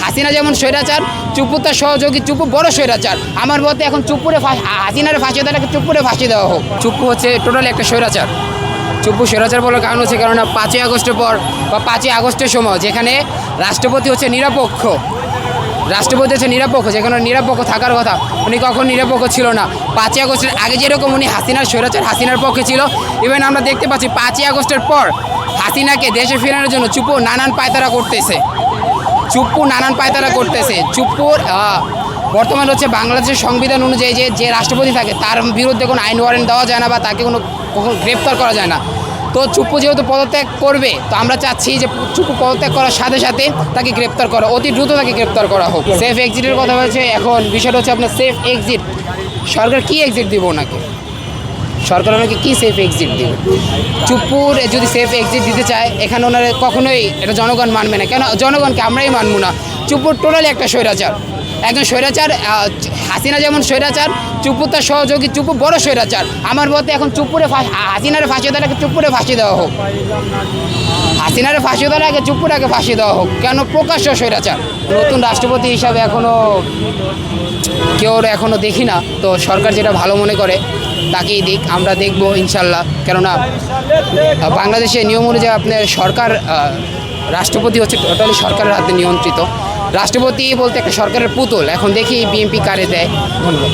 হাসিনা যেমন স্বৈরাচার, চুপ্পু তার সহযোগী, চুপ্পু বড় স্বৈরাচার। আমার মতে এখন চুপ্পুরে হাসিনার ফাঁসি দেওয়াটাকে চুপ্পুরে ফাঁসি দেওয়া হোক। চুপ্পু হচ্ছে টোটালি একটা স্বৈরাচার। চুপ্পু স্বৈরাচার বলার কারণ হচ্ছে কেননা 5ই আগস্টের পর বা 5ই আগস্টের সময় যেখানে রাষ্ট্রপতি হচ্ছে নিরপেক্ষ, যেখানে নিরপেক্ষ থাকার কথা, উনি কখন নিরপেক্ষ ছিল না। 5ই আগস্টের আগে যেরকম উনি হাসিনার স্বৈরাচার, হাসিনার পক্ষে ছিল, ইভেন আমরা দেখতে পাচ্ছি 5ই আগস্টের পর হাসিনাকে দেশে ফেরানোর জন্য চুপ্পু নানান পায়তারা করতেছে। চুপ্পুর বর্তমানে হচ্ছে বাংলাদেশের সংবিধান অনুযায়ী যে রাষ্ট্রপতি থাকে তার বিরুদ্ধে কোনো আইন ওয়ারেন্ট দেওয়া যায় না বা তাকে কখনো গ্রেপ্তার করা যায় না। তো চুপ্পু যেহেতু পদত্যাগ করবে, তো আমরা চাচ্ছি যে চুপ্পু পদত্যাগ করার সাথে সাথে তাকে গ্রেপ্তার করা, অতি দ্রুত তাকে গ্রেপ্তার করা হোক। সেফ এক্সিটের কথা হয়েছে, এখন বিষয়টা হচ্ছে আপনার সেফ এক্সিট। সরকার কি এক্সিট দিব ওনাকে? সরকার ওনাকে কী সেফ এক্সিট দেবে? চুপ্পুর যদি সেফ এক্সিট দিতে চায়, এখানে ওনারা কখনোই এটা জনগণ মানবে না। কেন জনগণকে আমরাই মানব না? চুপ্পুর টোটালি একটা স্বৈরাচার, একজন স্বৈরাচার। হাসিনা যেমন স্বৈরাচার, চুপ্পু তার সহযোগী, চুপ্পু বড় স্বৈরাচার। আমার মতে এখন হাসিনার ফাঁসি দেওয়াটাকে চুপ্পুরে ফাঁসি দেওয়া হোক। হাসিনার ফাঁসি দেওয়ার আগে চুপ্পুরাকে ফাঁসি দেওয়া হোক। কেন? প্রকাশ্য স্বৈরাচার। নতুন রাষ্ট্রপতি হিসাবে এখনও দেখি না। তো সরকার যেটা ভালো মনে করে তাকেই দিক, আমরা দেখব ইনশাল্লাহ। কেননা বাংলাদেশের নিয়ম অনুযায়ী আপনার সরকার, রাষ্ট্রপতি হচ্ছে টোটালি সরকারের হাতে নিয়ন্ত্রিত। রাষ্ট্রপতি বলতে একটা সরকারের পুতুল। এখন দেখি বিএনপি কারে দেয়। ধন্যবাদ।